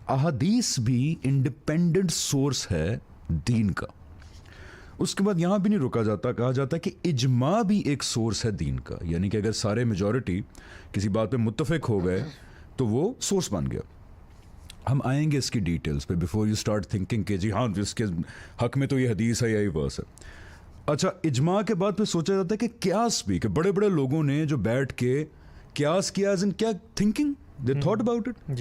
احادیث بھی independent source ہے دین کا. اس کے بعد یہاں بھی نہیں رکا جاتا, کہا جاتا ہے کہ اجماع بھی ایک سورس ہے دین کا, یعنی کہ اگر سارے میجورٹی کسی بات پہ متفق ہو گئے تو وہ سورس بن گیا. ہم آئیں گے اس کی ڈیٹیلز پہ بفور یو اسٹارٹ تھنکنگ کہ جی ہاں اس کے حق میں تو یہ حدیث ہے یا یہ ورس ہے. اچھا, اجماع کے بعد پھر سوچا جاتا ہے کہ قیاس بھی, کہ بڑے بڑے لوگوں نے جو بیٹھ کے قیاس کیا, ایز ان کیا thinking they thought about it,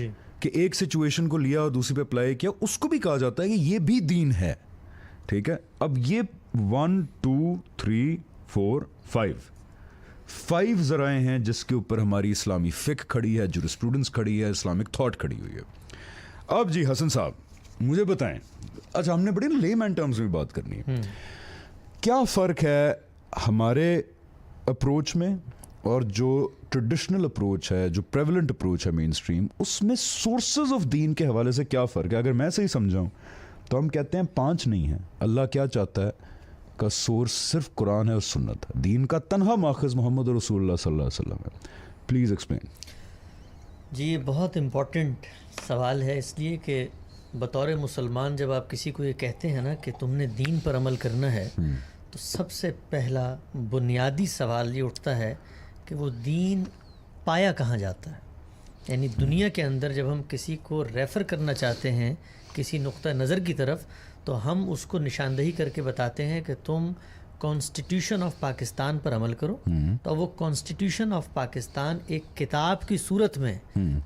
کہ ایک سچویشن کو لیا اور دوسری پہ اپلائی کیا, اس کو بھی کہا جاتا ہے کہ یہ بھی دین ہے. ٹھیک ہے, اب یہ 1 2 3 4 5 ذرائع ہیں جس کے اوپر ہماری اسلامی فقہ کھڑی ہے, جورسپروڈنس کھڑی ہے, اسلامک تھاٹ کھڑی ہوئی ہے. اب جی حسن صاحب مجھے بتائیں, اچھا ہم نے بڑے لے مین ٹرمز میں بات کرنی ہے, کیا فرق ہے ہمارے اپروچ میں اور جو ٹریڈیشنل اپروچ ہے, جو پریولنٹ اپروچ ہے مین اسٹریم, اس میں سورسز آف دین کے حوالے سے کیا فرق ہے؟ اگر میں صحیح سمجھاؤں تو ہم کہتے ہیں 5 نہیں ہیں. اللہ کیا چاہتا ہے کا سورس صرف قرآن ہے اور سنت ہے. دین کا تنہا ماخذ محمد رسول اللہ صلی اللہ علیہ وسلم ہے. Please explain. جی یہ بہت امپورٹنٹ سوال ہے, اس لیے کہ بطور مسلمان جب آپ کسی کو یہ کہتے ہیں نا کہ تم نے دین پر عمل کرنا ہے, تو سب سے پہلا بنیادی سوال یہ اٹھتا ہے کہ وہ دین پایا کہاں جاتا ہے. یعنی دنیا کے اندر جب ہم کسی کو ریفر کرنا چاہتے ہیں کسی نقطہ نظر کی طرف, تو ہم اس کو نشاندہی کر کے بتاتے ہیں کہ تم کانسٹیٹیوشن آف پاکستان پر عمل کرو. تو وہ کانسٹیٹیوشن آف پاکستان ایک کتاب کی صورت میں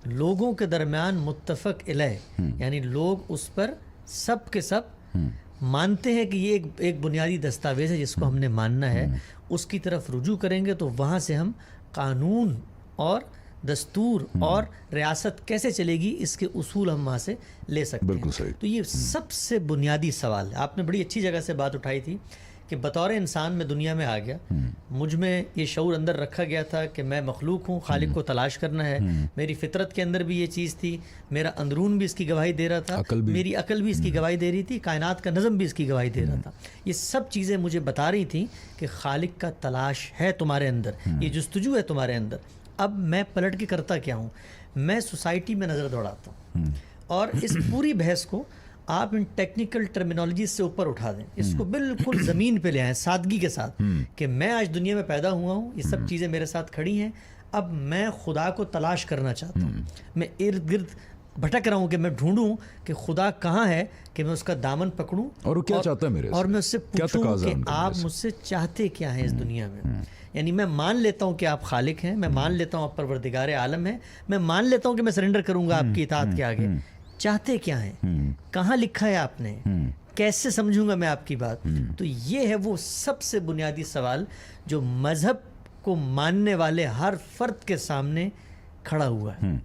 لوگوں کے درمیان متفق علیہ, یعنی لوگ اس پر سب کے سب مانتے ہیں کہ یہ ایک بنیادی دستاویز ہے جس کو ہم نے ماننا ہے. اس کی طرف رجوع کریں گے تو وہاں سے ہم قانون اور دستور اور ریاست کیسے چلے گی اس کے اصول ہم وہاں سے لے سکتے ہیں. بالکل صحیح. تو یہ سب سے بنیادی سوال ہے. آپ نے بڑی اچھی جگہ سے بات اٹھائی تھی کہ بطور انسان میں دنیا میں آ گیا, مجھ میں یہ شعور اندر رکھا گیا تھا کہ میں مخلوق ہوں, خالق کو تلاش کرنا ہے. میری فطرت کے اندر بھی یہ چیز تھی, میرا اندرون بھی اس کی گواہی دے رہا تھا, میری عقل بھی اس کی گواہی دے رہی تھی, کائنات کا نظم بھی اس کی گواہی دے رہا تھا. یہ سب چیزیں مجھے بتا رہی تھیں کہ خالق کا تلاش ہے تمہارے اندر, یہ جستجو ہے تمہارے اندر. اب میں پلٹ کے کرتا کیا ہوں, میں سوسائٹی میں نظر دوڑاتا ہوں اور اس پوری بحث کو آپ ان ٹیکنیکل ٹرمینالوجیز سے اوپر اٹھا دیں, اس کو بالکل زمین پہ لے آئیں سادگی کے ساتھ کہ میں آج دنیا میں پیدا ہوا ہوں, یہ سب چیزیں میرے ساتھ کھڑی ہیں, اب میں خدا کو تلاش کرنا چاہتا ہوں. میں ارد گرد بھٹک رہا ہوں کہ میں ڈھونڈوں کہ خدا کہاں ہے, کہ میں اس کا دامن پکڑوں اور وہ کیا چاہتا ہے میرے سے, اور میں اس سے پوچھوں کہ آپ مجھ سے چاہتے کیا ہیں اس دنیا میں. یعنی میں مان لیتا ہوں کہ آپ خالق ہیں, میں مان لیتا ہوں آپ پروردگار عالم ہیں, میں مان لیتا ہوں کہ میں سرنڈر کروں گا آپ کی اطاعت کے آگے. چاہتے کیا ہیں, کہاں لکھا ہے آپ نے, کیسے سمجھوں گا میں آپ کی بات. تو یہ ہے وہ سب سے بنیادی سوال جو مذہب کو ماننے والے ہر فرد کے سامنے کھڑا ہوا ہے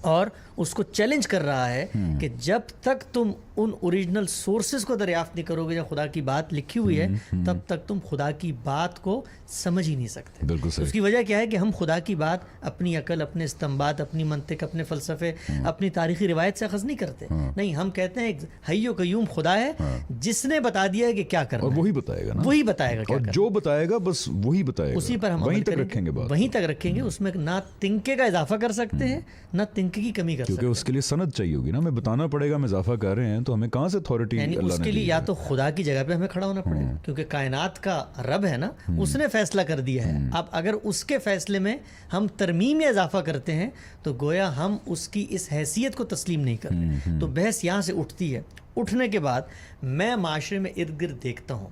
اور اس کو چیلنج کر رہا ہے کہ جب تک تم ان اوریجنل سورسز کو دریافت نہیں کرو گے جہاں خدا کی بات لکھی ہوئی ہے, تب تک تم خدا کی بات کو سمجھ ہی نہیں سکتے. اس کی وجہ کیا ہے کہ ہم خدا کی بات اپنی عقل, اپنے استنباط, اپنی منطق, اپنے فلسفے, اپنی تاریخی روایت سے اخذ نہیں کرتے. نہیں, ہم کہتے ہیں ایک حی و قیوم خدا ہے جس نے بتا دیا ہے کہ کیا کرنا ہے, اور وہی بتائے گا نا, وہی بتائے گا, اور جو بتائے گا بس وہی بتائے گا, اسی پر ہم وہیں تک رکھیں گے بات, وہیں تک رکھیں گے. اس میں نہ تنکے کا اضافہ کر سکتے ہیں نہ تنکے کی کمی کر سکتے ہیں, کیونکہ اس کے لیے سند چاہیے ہوگی نا, ہمیں بتانا پڑے گا ہم اضافہ کر رہے ہیں تو ہمیں کہاں سے اتھارٹی, یعنی اس کے لیے یا تو خدا کی جگہ پہ ہمیں کھڑا ہونا پڑے گا, کیونکہ کائنات کا رب ہے نا, اس نے فیصلہ کر دیا ہے. اب اگر اس کے فیصلے میں ہم ترمیم یا اضافہ کرتے ہیں تو گویا ہم اس کی اس حیثیت کو تسلیم نہیں کرتے. تو بحث یہاں سے اٹھتی ہے. اٹھنے کے بعد میں معاشرے میں ارد گرد دیکھتا ہوں,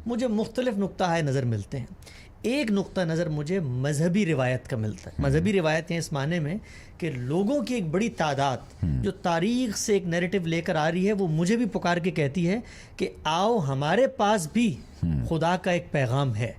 مجھے مختلف نقطہ نظر ملتے ہیں. ایک نقطہ نظر مجھے مذہبی روایت کا ملتا ہے. مذہبی روایتیں اس معنی میں کہ لوگوں کی ایک بڑی تعداد جو تاریخ سے ایک نیریٹو لے کر آ رہی ہے, وہ مجھے بھی پکار کے کہتی ہے کہ آؤ ہمارے پاس بھی خدا کا ایک پیغام ہے,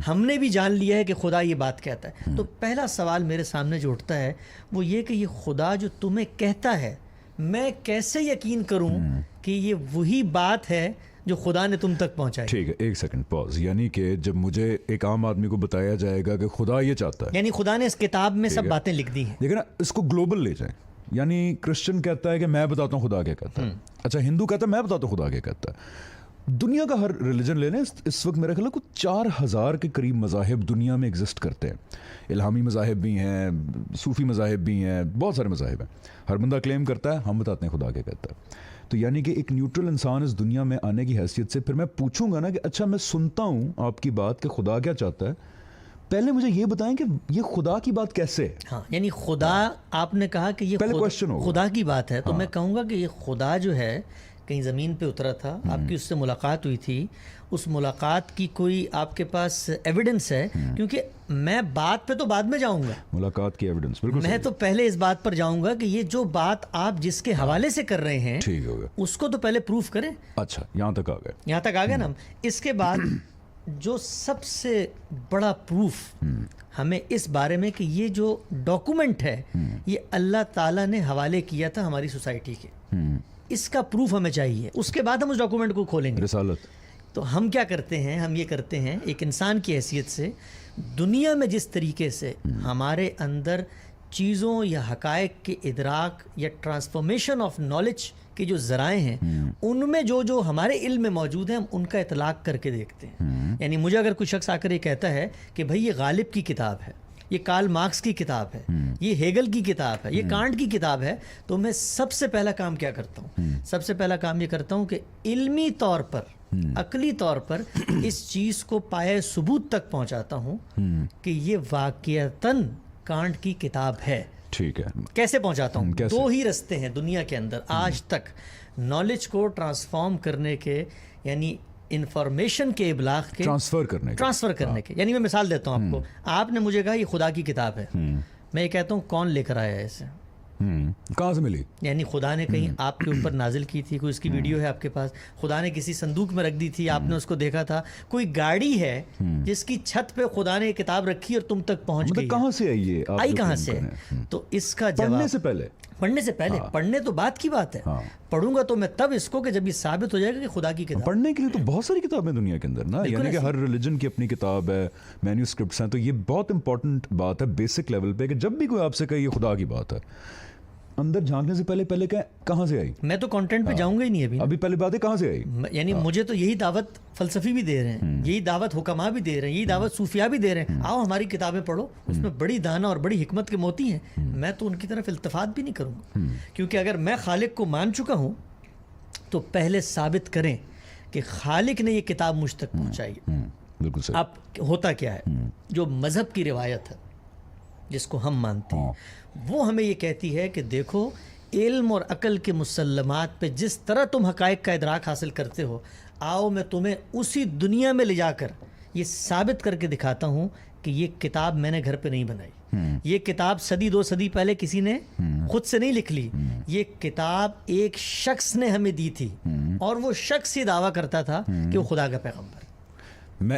ہم نے بھی جان لیا ہے کہ خدا یہ بات کہتا ہے. تو پہلا سوال میرے سامنے جو اٹھتا ہے وہ یہ کہ یہ خدا جو تمہیں کہتا ہے, میں کیسے یقین کروں کہ یہ وہی بات ہے جو خدا نے تم تک پہنچائی. ٹھیک ہے, ایک سیکنڈ پاز. یعنی کہ جب مجھے ایک عام آدمی کو بتایا جائے گا کہ خدا یہ چاہتا ہے, یعنی خدا نے اس کتاب میں سب باتیں لکھ دی ہیں. لیکن اس کو گلوبل لے جائیں, یعنی کرسچن کہتا ہے کہ میں بتاتا ہوں خدا کیا کہتا ہے, اچھا ہندو کہتا ہے میں بتاتا ہوں خدا کیا کہتا ہے, دنیا کا ہر ریلیجن لے لیں, اس وقت میرا خیال ہے کچھ 4000 کے قریب مذاہب دنیا میں ایگزسٹ کرتے ہیں. الہامی مذاہب بھی ہیں, صوفی مذاہب بھی ہیں, بہت سارے مذاہب ہیں. ہر بندہ کلیم کرتا ہے, ہم بتاتے ہیں خدا کیا کہتا ہے. تو یعنی کہ ایک نیوٹرل انسان اس دنیا میں آنے کی حیثیت سے پھر میں پوچھوں گا نا کہ اچھا میں سنتا ہوں آپ کی بات کہ خدا کیا چاہتا ہے, پہلے مجھے یہ بتائیں کہ یہ خدا کی بات کیسے ہے. ہاں یعنی خدا, آپ نے کہا کہ یہ پہلے question ہوگا. خدا کی بات ہے, تو میں کہوں گا کہ یہ خدا جو ہے کہیں زمین پہ اترا تھا, آپ کی اس سے ملاقات ہوئی تھی, اس ملاقات کی کوئی آپ کے پاس ایویڈنس ہے؟ کیونکہ میں بات پہ تو بعد میں جاؤں گا, ملاقات کی ایویڈنس بالکل میں تو پہلے اس بات پر جاؤں گا کہ یہ جو بات آپ جس کے حوالے سے کر رہے ہیں ٹھیک ہوگا, اس کو تو پہلے پروف کریں. اچھا یہاں تک آ گئے, یہاں تک آ گئے نا ہم. اس کے بعد جو سب سے بڑا پروف ہمیں اس بارے میں کہ یہ جو ڈاکومنٹ ہے یہ اللہ تعالیٰ نے حوالے کیا تھا ہماری سوسائٹی کے, اس کا پروف ہمیں چاہیے. اس کے بعد ہم اس ڈاکومنٹ کو کھولیں گے. رسالت. تو ہم کیا کرتے ہیں, ہم یہ کرتے ہیں ایک انسان کی حیثیت سے, دنیا میں جس طریقے سے ہمارے اندر چیزوں یا حقائق کے ادراک یا ٹرانسفارمیشن آف نالج کے جو ذرائع ہیں ان میں جو ہمارے علم میں موجود ہیں ہم ان کا اطلاق کر کے دیکھتے ہیں. یعنی مجھے اگر کوئی شخص آ کر یہ کہتا ہے کہ بھائی یہ غالب کی کتاب ہے, یہ کارل مارکس کی کتاب ہے, یہ ہیگل کی کتاب ہے, یہ کانٹ کی کتاب ہے, تو میں سب سے پہلا کام کیا کرتا ہوں, سب سے پہلا کام یہ کرتا ہوں کہ علمی طور پر, عقلی طور پر اس چیز کو پائے ثبوت تک پہنچاتا ہوں کہ یہ واقعتاً کانٹ کی کتاب ہے. ٹھیک ہے. کیسے پہنچاتا ہوں؟ دو ہی رستے ہیں دنیا کے اندر آج تک نالج کو ٹرانسفارم کرنے کے, یعنی انفارمیشن کے ابلاغ کے, ٹرانسفر کرنے کے. یعنی میں مثال دیتا ہوں آپ کو, آپ نے مجھے کہا یہ خدا کی کتاب ہے, میں یہ کہتا ہوں کون لے کر آیا ہے اسے, کہاں سے ملی؟ یعنی خدا نے کہیں آپ کے اوپر نازل کی تھی, کوئی اس کی ویڈیو ہے آپ کے پاس, خدا نے کسی صندوق میں رکھ دی تھی, آپ نے اس کو دیکھا تھا, کوئی گاڑی ہے جس کی چھت پہ خدا نے یہ کتاب رکھی اور تم تک پہنچ گئی, کہاں سے آئی ہے, آئی کہاں سے؟ تو اس کا جواب پڑھنے سے پہلے پڑھنے تو بات کی بات ہے, پڑھوں گا تو میں تب اس کو کہ جب یہ ثابت ہو جائے گا کہ خدا کی کتاب. پڑھنے کے لیے تو بہت ساری کتابیں دنیا کے اندر نا, یعنی کہ ہر ریلیجن کی اپنی کتاب ہے, مینیوسکرپٹس ہیں. تو یہ بہت امپورٹنٹ بات ہے بیسک لیول پہ کہ جب بھی کوئی آپ سے کہے یہ خدا کی بات ہے, اندر جھانکنے سے پہلے کہاں سے آئی. میں تو کانٹینٹ پہ جاؤں گا ہی نہیں ابھی پہلے بات ہے کہاں سے آئی. یعنی مجھے تو یہی دعوت فلسفی بھی دے رہے ہیں, یہی دعوت حکماء بھی دے رہے ہیں, یہی دعوت صوفیاء بھی دے رہے ہیں, آؤ ہماری کتابیں پڑھو, اس میں بڑی دانا اور بڑی حکمت کے موتی ہیں. میں تو ان کی طرف التفات بھی نہیں کروں گا, کیونکہ اگر میں خالق کو مان چکا ہوں تو پہلے ثابت کریں کہ خالق نے یہ کتاب مجھ تک پہنچائی. بالکل. اب ہوتا کیا ہے, جو مذہب کی روایت ہے جس کو ہم مانتے ہیں وہ ہمیں یہ کہتی ہے کہ دیکھو علم اور عقل کے مسلمات پہ جس طرح تم حقائق کا ادراک حاصل کرتے ہو, آؤ میں تمہیں اسی دنیا میں لے جا کر یہ ثابت کر کے دکھاتا ہوں کہ یہ کتاب میں نے گھر پہ نہیں بنائی, یہ کتاب صدی 2 صدی پہلے کسی نے خود سے نہیں لکھ لی, یہ کتاب ایک شخص نے ہمیں دی تھی اور وہ شخص ہی دعویٰ کرتا تھا کہ وہ خدا کا پیغمبر. میں